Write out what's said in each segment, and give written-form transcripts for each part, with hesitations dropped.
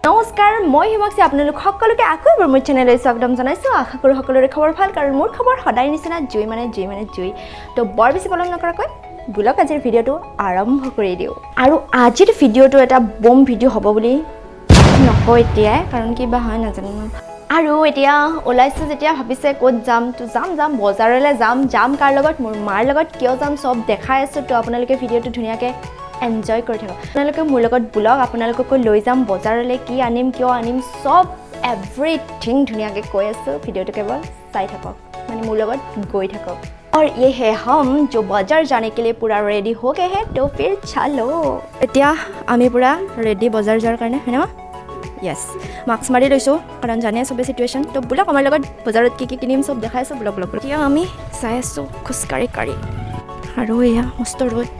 নমস্কাৰ মই হিমাক্ষী আপোনালোক সকলোকে আকৌ এবাৰ মোৰ চেনেললৈ স্বাগতম জনাইছোঁ আশা কৰোঁ সকলোৰে খবৰ ভাল কাৰণ মোৰ খবৰ সদায় নিচিনা জুই মানে জুই তো বৰ বেছি পলম নকৰাকৈ বুলক আজিৰ ভিডিঅ'টো আৰম্ভ কৰি দিওঁ আৰু আজিৰ ভিডিঅ'টো এটা বম ভিডিঅ' হ'ব বুলি নকওঁ এতিয়াই কাৰণ কিবা হয় নাজানো আৰু এতিয়া ওলাইছোঁ যেতিয়া ভাবিছে ক'ত যাম তো যাম বজাৰলৈ যাম কাৰ লগত মোৰ মাৰ লগত কিয় যাম চব দেখাই আছোঁ তো আপোনালোকে ভিডিঅ'টো ধুনীয়াকৈ এনজয় কৰি থাকক আপোনালোকে মোৰ লগত বুলক আপোনালোককো লৈ যাম বজাৰলৈ কি আনিম কিয় আনিম সব এভৰিথিং ধুনীয়াকৈ কৈ আছোঁ ভিডিঅ'টো কেৱল চাই থাকক মানে মোৰ লগত গৈ থাকক और ये है हम जो बाजार जाने के लिए पूरा रेडी हो गए हैं तो फिर चलो এতিয়া আমি পুৰা ৰেডি বজাৰ যোৱাৰ কাৰণে হয় না यस মাস্ক মাৰি লৈছোঁ কাৰণ জানে সবে সিচুৱেশ্যন তো বুলক আমাৰ লগত বজাৰত কি কিনিম সব দেখাই আছোঁ ব্লগ এতিয়া আমি চাই আছোঁ খোজকাঢ়ি আৰু এয়া মস্ত ৰ'দ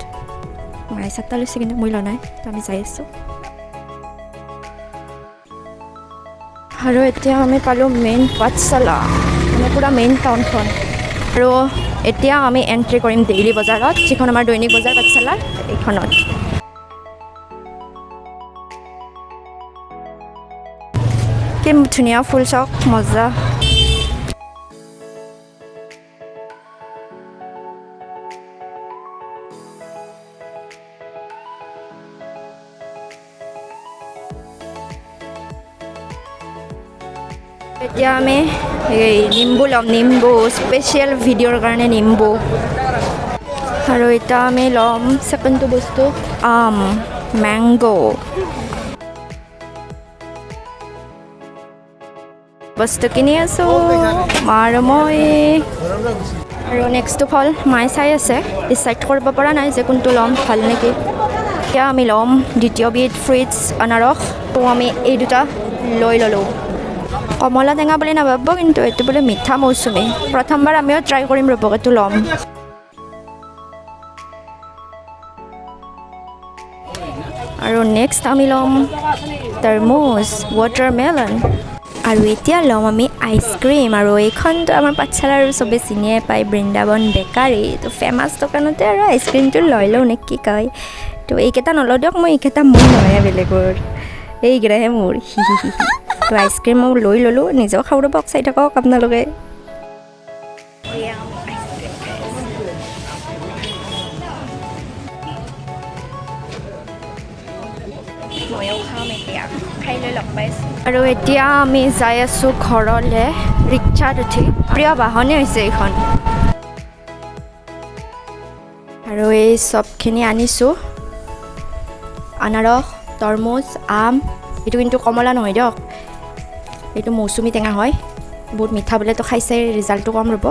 মায়ে চাট্টা লৈছে কিন্তু মই লোৱা নাই তো আমি যাই আছোঁ আৰু এতিয়া আমি পালোঁ মেইন পাঠশালা মানে পুৰা মেইন টাউনখন আৰু এতিয়া আমি এণ্ট্ৰি কৰিম ডেইলি বজাৰত যিখন আমাৰ দৈনিক বজাৰ পাঠশালাৰ এইখনত কি ধুনীয়া ফুল চাওক মজা এতিয়া আমি নিম্বু ল'ম নিম্বু স্পেচিয়েল ভিডিঅ'ৰ কাৰণে নিম্বু আৰু এতিয়া আমি ল'ম ছেকেণ্ডটো বস্তু আম মেংগো বস্তু কিনি আছোঁ মা আৰু মই আৰু নেক্সটটো ফল মায়ে চাই আছে ডিচাইড কৰিব পৰা নাই যে কোনটো ল'ম ভাল নেকি এতিয়া আমি ল'ম দ্বিতীয়বিধ ফ্ৰুইটছ আনাৰস তো আমি এই দুটা লৈ ল'লোঁ কমলা টেঙা বুলি নাভাবিব কিন্তু এইটো বোলে মিঠা মৌচুমী প্ৰথমবাৰ আমিও ট্ৰাই কৰিম ৰ'ব এইটো ল'ম আৰু নেক্সট আমি ল'ম তৰমুজ ৱাটাৰমেলন আৰু এতিয়া ল'ম আমি আইচক্ৰীম আৰু এইখনতো আমাৰ পাঠশালাৰ চবে চিনিয়ে পায় বৃন্দাবন বেকাৰী তো ফেমাছ দোকানতে আৰু আইচক্ৰীমটো লৈ লওঁ নে কি কয় তো এইকেইটা নলওঁ দিয়ক মই এইকেইটা মোৰ নহয় বেলেগৰ এইকেইটাহে মোৰ তো আইচক্ৰীম মই লৈ ল'লোঁ নিজেও খাব ৰ'বক চাই থাকক আপোনালোকে ময়ো খাম এতিয়া খাই লৈ লগ পাইছোঁ আৰু এতিয়া আমি যাই আছোঁ ঘৰলৈ ৰিক্সাত উঠি প্ৰিয় বাহনে হৈছে এইখন আৰু এই চবখিনি আনিছোঁ আনাৰস তৰমুজ আম এইটো কিন্তু কমলা নহয় দিয়ক এইটো মৌচুমী টেঙা হয় বহুত মিঠা বোলেতো খাইছে ৰিজাল্টটো কম ৰ'ব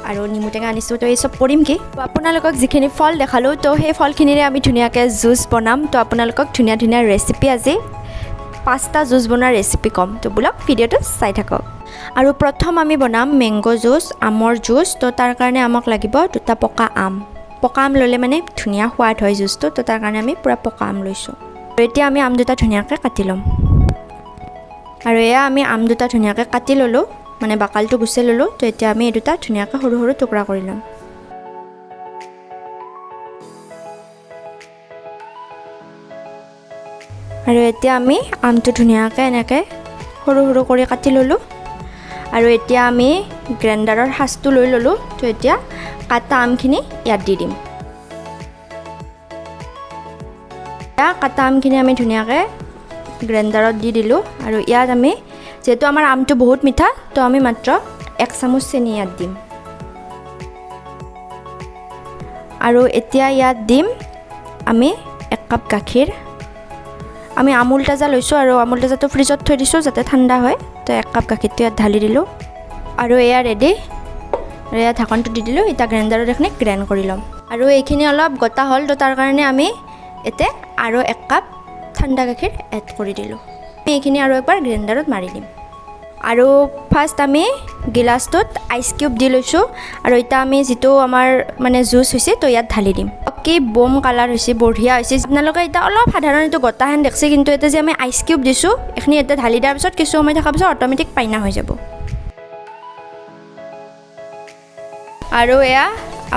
আৰু নেমু টেঙা আনিছোঁ তো এই চব কৰিম কি আপোনালোকক যিখিনি ফল দেখালোঁ তো সেই ফলখিনিৰে আমি ধুনীয়াকৈ জুচ বনাম তো আপোনালোকক ধুনীয়া ৰেচিপি আজি 5টা জুচ বনোৱাৰ ৰেচিপি ক'ম তো বোলক ভিডিঅ'টো চাই থাকক আৰু প্ৰথম আমি বনাম মেংগো জুচ আমৰ জুচ তো তাৰ কাৰণে আমাক লাগিব 2টা পকা আম ল'লে মানে ধুনীয়া সোৱাদ হয় জুচটো তো তাৰ কাৰণে আমি পূৰা পকা আম লৈছোঁ আৰু এতিয়া আমি আম দুটা ধুনীয়াকৈ কাটি ল'ম আৰু এয়া আমি আম দুটা ধুনীয়াকৈ কাটি ল'লোঁ মানে বাকলটো গুচাই ল'লোঁ তো এতিয়া আমি এই দুটা ধুনীয়াকৈ সৰু টুকুৰা কৰি ল'ম আৰু এতিয়া আমি আমটো ধুনীয়াকৈ এনেকৈ সৰু কৰি কাটি ল'লোঁ আৰু এতিয়া আমি গ্ৰাইণ্ডাৰৰ সাজটো লৈ ল'লোঁ তো এতিয়া কাটা আমখিনি ইয়াত দি দিম কাটা আমখিনি আমি ধুনীয়াকৈ গ্ৰাইণ্ডাৰত দি দিলোঁ আৰু ইয়াত আমি যেহেতু আমাৰ আমটো বহুত মিঠা তো আমি মাত্ৰ 1 চামুচ চেনি ইয়াত দিম আৰু এতিয়া ইয়াত দিম আমি 1 কাপ গাখীৰ আমি আমুল তাজা লৈছোঁ আৰু আমুল তাজাটো ফ্ৰিজত থৈ দিছোঁ যাতে ঠাণ্ডা হয় তো 1 কাপ গাখীৰটো ইয়াত ঢালি দিলোঁ আৰু এয়া ৰেডি আৰু এয়া ঢাকনটো দি দিলোঁ এতিয়া গ্ৰাইণ্ডাৰত এইখিনি গ্ৰাইণ্ড কৰি ল'ম আৰু এইখিনি অলপ গটা হ'ল তো তাৰ কাৰণে আমি এতে আৰু 1 কাপ ঠাণ্ডা গাখীৰ এড কৰি দিলোঁ এইখিনি আৰু একবাৰ গ্ৰাইণ্ডাৰত মাৰি দিম আৰু ফাৰ্ষ্ট আমি গিলাচটোত আইচ কিউব দি লৈছোঁ আৰু এতিয়া আমি যিটো আমাৰ মানে জুচ হৈছে তো ইয়াত ঢালি দিম কি বম কালাৰ হৈছে বঢ়িয়া হৈছে আপোনালোকে এতিয়া অলপ সাধাৰণ এইটো গটাহেন দেখছে কিন্তু এতিয়া যে আমি আইচ কিউব দিছোঁ এইখিনি এতিয়া ঢালি দিয়াৰ পিছত কিছু সময় থকাৰ পিছত অট'মেটিক পাইনা হৈ যাব আৰু এয়া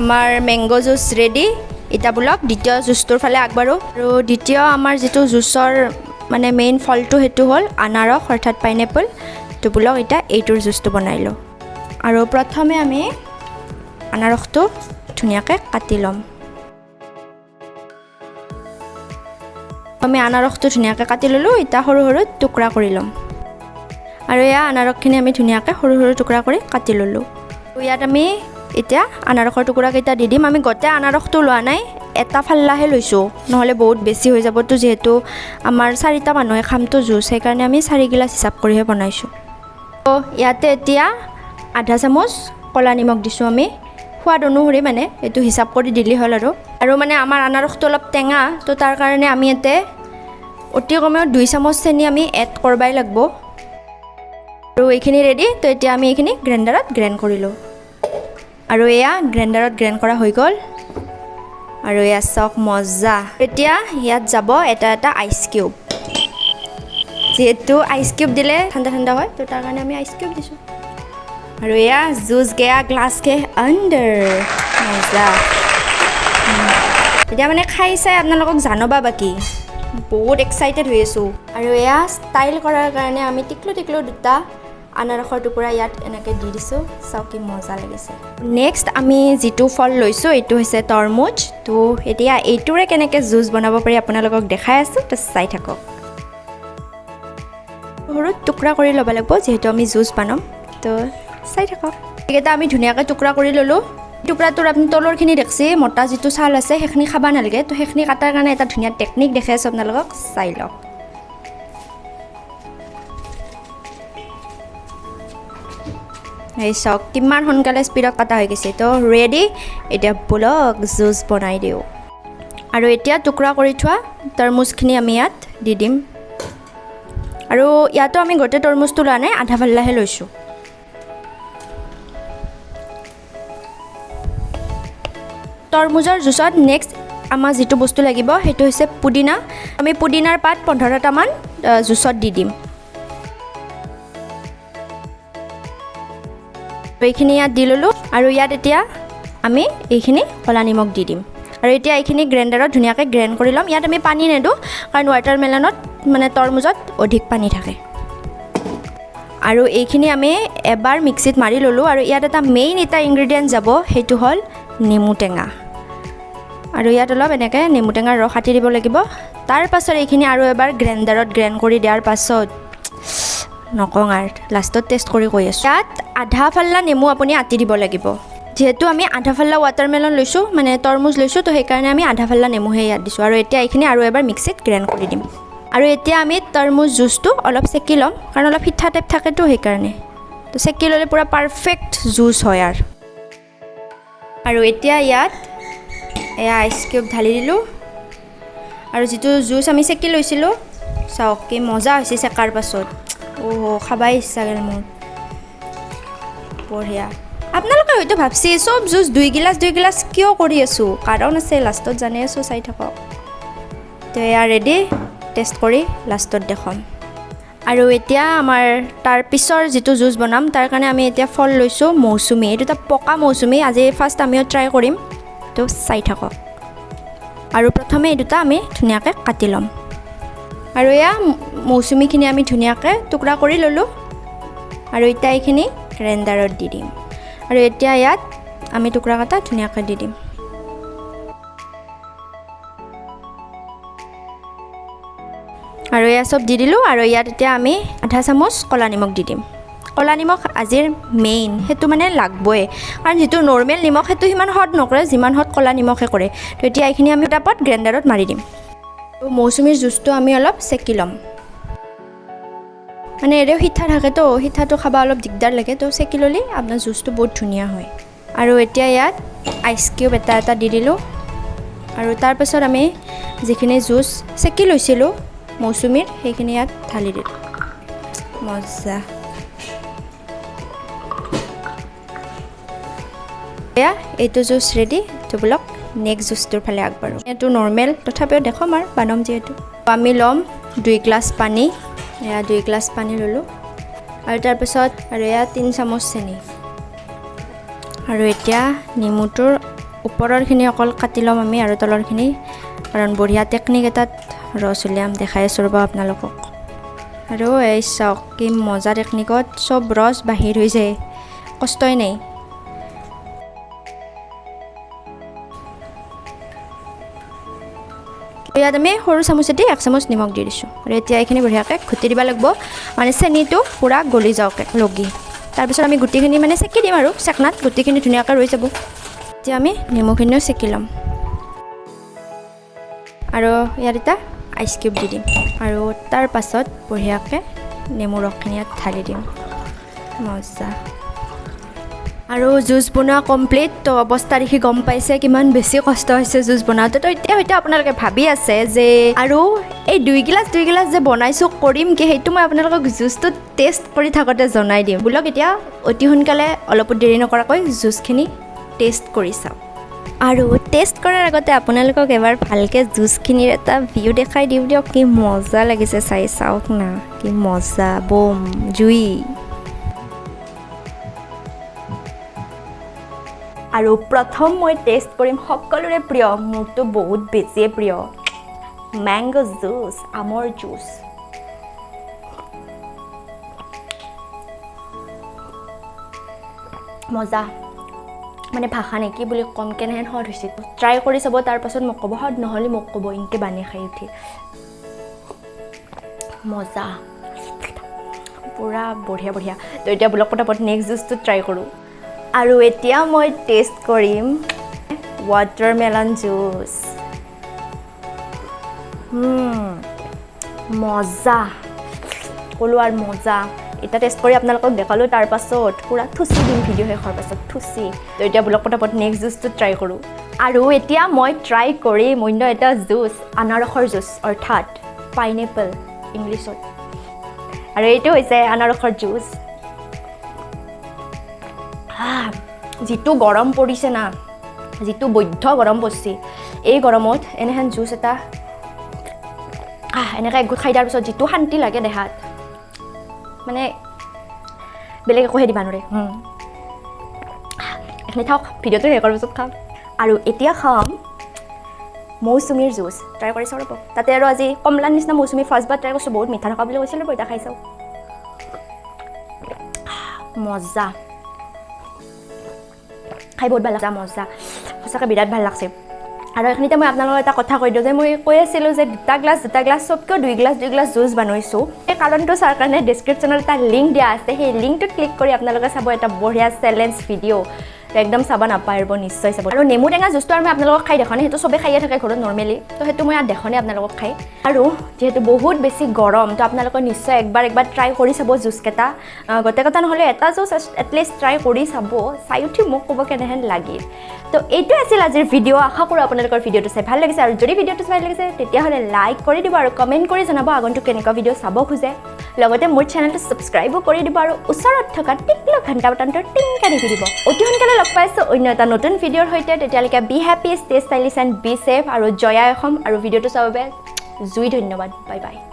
আমাৰ মেংগো জুচ ৰেডি এটা বোলক দ্বিতীয় জুচটোৰ ফালে আগবাঢ়ো আৰু দ্বিতীয় আমাৰ যিটো জুচৰ মানে মেইন ফলটো সেইটো হ'ল আনাৰস অৰ্থাৎ পাইনএপল তো বোলক এতিয়া এইটোৰ জুচটো বনাই লওঁ আৰু প্ৰথমে আমি আনাৰসটো ধুনীয়াকৈ কাটি ল'ম আমি আনাৰসটো ধুনীয়াকৈ কাটি ল'লোঁ এতিয়া সৰু সৰু টুকুৰা কৰি ল'ম আৰু এয়া আনাৰসখিনি আমি ধুনীয়াকৈ সৰু সৰু টুকুৰা কৰি কাটি ল'লোঁ ইয়াত আমি এতিয়া আনাৰসৰ টুকুৰাকেইটা দি দিম আমি গোটেই আনাৰসটো লোৱা নাই এটা ফাল্লাহে লৈছোঁ নহ'লে বহুত বেছি হৈ যাবতো যিহেতু আমাৰ 4টা মানুহে খামটো জুচ সেইকাৰণে আমি 4 গিলাচ হিচাপ কৰিহে বনাইছোঁ তো ইয়াতে এতিয়া আধা চামুচ ক'লা নিমখ দিছোঁ আমি সোৱাদ অনুসৰি মানে এইটো হিচাপ কৰি দিলেই হ'ল আৰু মানে আমাৰ আনাৰসটো অলপ টেঙা তো তাৰ কাৰণে আমি ইয়াতে অতি কমেও 2 চামুচ চেনি আমি এড কৰিবই লাগিব আৰু এইখিনি ৰেডি তো এতিয়া আমি এইখিনি গ্ৰাইণ্ডাৰত গ্ৰাইণ্ড কৰিলোঁ আৰু এয়া গ্ৰাইণ্ডাৰত গ্ৰাইণ্ড কৰা হৈ গ'ল আৰু এয়া চাওক মজা এতিয়া ইয়াত যাব এটা আইচ কিউব যেহেতু আইচ কিউব দিলে ঠাণ্ডা ঠাণ্ডা হয় তো তাৰ কাৰণে আমি আইচ কিউব দিছোঁ আৰু এয়া জুচ গেয়া গ্লাছ কে আণ্ডাৰ মজা এতিয়া মানে খাই চাই আপোনালোকক জানবা বাকী বহুত এক্সাইটেড হৈ আছোঁ আৰু এয়া ষ্টাইল কৰাৰ কাৰণে আমি টিকলো দুটা আনাৰসৰ টুকুৰা ইয়াত এনেকৈ দি দিছোঁ চাওক কি মজা লাগিছে নেক্সট আমি যিটো ফল লৈছোঁ এইটো হৈছে তৰমুজ তো এতিয়া এইটোৰে কেনেকৈ জুচ বনাব পাৰি আপোনালোকক দেখাই আছোঁ তো চাই থাকক সৰু টুকুৰা কৰি ল'ব লাগিব যিহেতু আমি জুচ বনাম তো চাই থাকক এইকেইটা আমি ধুনীয়াকৈ টুকুৰা কৰি ল'লোঁ টুকুৰাটোৰ আপুনি তলৰখিনি দেখছি মোটা যিটো ছাল আছে সেইখিনি খাব নালাগে তো সেইখিনি কাটাৰ কাৰণে এটা ধুনীয়া টেকনিক দেখাই আছোঁ আপোনালোকক চাই লওক এই চাওক কিমান সোনকালে স্পীডত কাটা হৈ গৈছে তো ৰেডি এতিয়া বলক জুচ বনাই দিওঁ আৰু এতিয়া টুকুৰা কৰি থোৱা তৰমুজখিনি আমি ইয়াত দি দিম আৰু ইয়াতো আমি গোটেই তৰমুজটো লোৱা নাই আধা ফাল্লাহে লৈছোঁ তৰমুজৰ জুচত নেক্সট আমাৰ যিটো বস্তু লাগিব সেইটো হৈছে পুদিনা আমি পুদিনাৰ পাত 15টামান জুচত দি দিম এইখিনি ইয়াত দি ল'লোঁ আৰু ইয়াত এতিয়া আমি এইখিনি ক'লা নিমখ দি দিম আৰু এতিয়া এইখিনি গ্ৰাইণ্ডাৰত ধুনীয়াকৈ গ্ৰাইণ্ড কৰি ল'ম ইয়াত আমি পানী নেদোঁ কাৰণ ৱাটাৰমেলনত মানে তৰমুজত অধিক পানী থাকে আৰু এইখিনি আমি এবাৰ মিক্সিত মাৰি ল'লোঁ আৰু ইয়াত এটা মেইন এটা ইনগ্ৰেডিয়েণ্ট যাব সেইটো হ'ল নেমু টেঙা আৰু ইয়াত অলপ এনেকৈ নেমু টেঙাৰ ৰস কাটি দিব লাগিব তাৰ পাছত এইখিনি আৰু এবাৰ গ্ৰাইণ্ডাৰত গ্ৰাইণ্ড কৰি দিয়াৰ পাছত নকওঁ আৰু লাষ্টত টেষ্ট কৰি কৈ আছোঁ ইয়াত আধা ফাল্লা নেমু আপুনি আতি দিব লাগিব যেহেতু আমি আধা ফাল্লা ৱাটাৰমেলন লৈছোঁ মানে তৰমুজ লৈছোঁ তো সেইকাৰণে আমি আধা ফাল্লা নেমুহে ইয়াত দিছোঁ আৰু এতিয়া এইখিনি আৰু এবাৰ মিক্সিত গ্ৰাইণ্ড কৰি দিম আৰু এতিয়া আমি তৰমুজ জুচটো অলপ চেকি ল'ম কাৰণ অলপ সিঠা টাইপ থাকেতো সেইকাৰণে তো চেকি ল'লে পূৰা পাৰফেক্ট জুচ হয় আৰু এতিয়া ইয়াত এয়া আইচ কিউব ঢালি দিলোঁ আৰু যিটো জুচ আমি চেকি লৈছিলোঁ চাওক কি মজা হৈছে চেকাৰ পাছত খাবাই ইচ্ছা গ'ল মোৰ বঢ়িয়া আপোনালোকে হয়তো ভাবছি চব জুচ 2 গিলাচ কিয় কৰি আছোঁ কাৰণ আছে লাষ্টত জানি আছোঁ চাই থাকক তো এয়া ৰেডি টেষ্ট কৰি লাষ্টত দেখাম আৰু এতিয়া আমাৰ তাৰ পিছৰ যিটো জুচ বনাম তাৰ কাৰণে আমি এতিয়া ফল লৈছোঁ মৌচুমী এইটো এটা পকা মৌচুমী আজি ফাৰ্ষ্ট আমিও ট্ৰাই কৰিম তো চাই থাকক আৰু প্ৰথমে এই দুটা আমি ধুনীয়াকৈ কাটি ল'ম আৰু এয়া মৌচুমীখিনি আমি ধুনীয়াকৈ টুকুৰা কৰি ল'লোঁ আৰু এতিয়া এইখিনি গ্ৰাইণ্ডাৰত দি দিম আৰু এতিয়া ইয়াত আমি টুকুৰা কটা ধুনীয়াকৈ দি দিম আৰু এয়া চব দি দিলোঁ আৰু ইয়াত এতিয়া আমি আধা চামুচ ক'লা নিমখ দি দিম ক'লা নিমখ আজিৰ মেইন সেইটো মানে লাগবই কাৰণ যিটো নৰ্মেল নিমখ সেইটো সিমান হট নকৰে যিমান হট ক'লা নিমখে কৰে তো এতিয়া এইখিনি আমি টাপত গ্ৰাইণ্ডাৰত মাৰি দিম আৰু মৌচুমীৰ জুচটো আমি অলপ চেকি ল'ম মানে এৰেও সিঠা থাকেতো সিঠাটো খাব অলপ দিগদাৰ লাগে তো চেকি ল'লে আপোনাৰ জুচটো বহুত ধুনীয়া হয় আৰু এতিয়া ইয়াত আইচ কিউব এটা দি দিলোঁ আৰু তাৰপাছত আমি যিখিনি জুচ চেকি লৈছিলোঁ মৌচুমীৰ সেইখিনি ইয়াত ঢালি দিলোঁ মজা এয়া এইটো জুচ ৰেডি তো বোলক নেক্সট জুচটোৰ ফালে আগবাঢ়োঁ এইটো নৰ্মেল তথাপিও দেখম আৰু বানম যিহেতু আমি ল'ম 2 গ্লাছ পানী এয়া 2 গ্লাছ পানী ল'লোঁ আৰু তাৰপিছত আৰু এয়া 3 চামুচ চেনি আৰু এতিয়া নেমুটোৰ ওপৰৰখিনি অকল কাটি ল'ম আমি আৰু তলৰখিনি, কাৰণ বঢ়িয়া টেকনিক এটাত ৰস উলিয়াম, দেখাই আছোঁ ৰ'ব আপোনালোকক। আৰু এই চাওক কি মজা টেকনিকত চব ৰস বাহিৰ হৈ যায়, কষ্টই নাই। ইয়াত আমি সৰু চামুচেদি 1 চামুচ নিমখ দি দিছোঁ আৰু এতিয়া এইখিনি বঢ়িয়াকৈ ঘুটি দিব লাগিব, মানে চেনিটো পূৰা গলি যাওক লগি। তাৰপিছত আমি গুটিখিনি মানে চেকি দিম আৰু চেকনাত, গুটিখিনি ধুনীয়াকৈ ৰৈ যাব। এতিয়া আমি নেমুখিনিও চেকি ল'ম আৰু ইয়াত এটা আইচ কিউব দি দিম আৰু তাৰ পাছত বঢ়িয়াকৈ নেমু ৰসখিনি ইয়াত ঢালি দিম। মজা। আৰু জুচ বনোৱা কমপ্লিট। তো অৱস্থা দেখি গম পাইছে কিমান বেছি কষ্ট হৈছে জুচ বনাওঁতে। তো এতিয়া হয়তো আপোনালোকে ভাবি আছে যে আৰু এই 2 গিলাচ যে বনাইছোঁ কৰিম কি, সেইটো মই আপোনালোকক জুচটো টেষ্ট কৰি থাকোঁতে জনাই দিম। বোলক এতিয়া অতি সোনকালে অলপো দেৰি নকৰাকৈ জুচখিনি টেষ্ট কৰি চাওঁ। আৰু টেষ্ট কৰাৰ আগতে আপোনালোকক এবাৰ ভালকৈ জুচখিনিৰ এটা ভিউ দেখাই দিওঁ দিয়ক। কি মজা লাগিছে চাই, চাওক না কি মজা, বম জুই। আৰু প্ৰথম মই টেষ্ট কৰিম সকলোৰে প্ৰিয়, মোৰতো বহুত বেছিয়ে প্ৰিয়, মেংগো জুচ, আমৰ জুচ। মজা, মানে ভাষা নাই কি বুলি ক'ম, কেনেহেন সোৱাদ হৈছে। ট্ৰাই কৰি চাব, তাৰপাছত মোক ক'ব, সোৱাদ নহ'লে মোক ক'ব, ইনকে বানি খাই উঠি। মজা, পূৰা বঢ়িয়া। তো এতিয়া বোলক পটাপট নেক্সট জুচটো ট্ৰাই কৰোঁ। আৰু এতিয়া মই টেষ্ট কৰিম ৱাটাৰমেলন জুচ। মজা ক'লোঁ আৰু মজা। এতিয়া টেষ্ট কৰি আপোনালোকক দেখালোঁ, তাৰপাছত পূৰা থুচি দিম ভিডিঅ' শেষৰ পাছত, থুচি। তো এতিয়া বোলক পটাপট নেক্সট জুচটো ট্ৰাই কৰোঁ। আৰু এতিয়া মই ট্ৰাই কৰিম অন্য এটা জুচ, আনাৰসৰ জুচ, অৰ্থাৎ পাইনএপল ইংলিছত। আৰু এইটো হৈছে আনাৰসৰ জুচ। যিটো গৰম পৰিছে না, যিটো বৈধ গৰম পৰিছে, এই গৰমত এনেহেন জুচ এটা এনেকৈ একগোট খাই দিয়াৰ পিছত যিটো শান্তি লাগে দেহাত, মানে বেলেগ একোহে দিবা নোৱাৰে। এইখিনি থাকক, ভিডিঅ'টো শেষ কৰাৰ পিছত খাম। আৰু এতিয়া খাম মৌচুমীৰ জুচ। ট্ৰাই কৰি চাওঁ ৰ'ব। তাতে আৰু আজি কমলাৰ নিচিনা মৌচুমী ফাৰ্ষ্টবাৰ ট্ৰাই কৰিছোঁ, বহুত মিঠা থকা বুলি কৈছিলোঁ, ৰ'ব এতিয়া খাই চাওঁ। মজা, খাই বহুত ভাল লাগছে, মজা, সঁচাকৈ বিৰাট ভাল লাগছে। আৰু এইখিনিতে মই আপোনালোকক এটা কথা কৈ দিওঁ যে মই কৈ আছিলোঁ যে 2 গ্লাছ চবকৈ 2 গ্লাছ জুচ বনাইছোঁ। এই কাৰণটো চাৰ কাৰণে ডেছক্ৰিপশ্যনত এটা লিংক দিয়া আছে, সেই লিংকটোত ক্লিক কৰি আপোনালোকে চাব এটা বঢ়িয়া চেলেঞ্জ ভিডিঅ', একদম চাব নাপাহৰিব, নিশ্চয় চাব। আৰু নেমু টেঙা জুচটো আমি আপোনালোকক খাই দেখানে, সেইটো চবেই খায়ে থাকে ঘৰত নৰ্মেলি, তো সেইটো মই ইয়াত দেখানে আপোনালোকক খাই। আৰু যিহেতু বহুত বেছি গৰম, তো আপোনালোকে নিশ্চয় একবাৰ ট্ৰাই কৰি চাব জুচকেইটা। গোটেইকেইটা নহ'লে এটা জুচ এটলিষ্ট ট্ৰাই কৰি চাব, চাই উঠি মোক ক'ব কেনেহেন লাগিল। তো এইটো আছিল আজিৰ ভিডিঅ'। আশা কৰোঁ আপোনালোকৰ ভিডিঅ'টো চাই ভাল লাগিছে। আৰু যদি ভিডিঅ'টো চাই লাগিছে তেতিয়াহ'লে লাইক কৰি দিব আৰু কমেণ্ট কৰি জনাব আগন্তুক কেনেকুৱা ভিডিঅ' চাব খোজে। লগতে মোৰ চেনেলটো ছাবস্ক্ৰাইবো কৰি দিব আৰু ওচৰত থকা টিকলো ঘণ্টা বটনটো টিংকা দি দিব। অতি সোনকালে লগ পাইছোঁ অন্য এটা নতুন ভিডিঅ'ৰ সৈতে। তেতিয়ালৈকে be happy, stay stylish and be safe. আৰু জয়া অসম। আৰু ভিডিঅ'টো চাবৰ বাবে জুই ধন্যবাদ। Bye bye.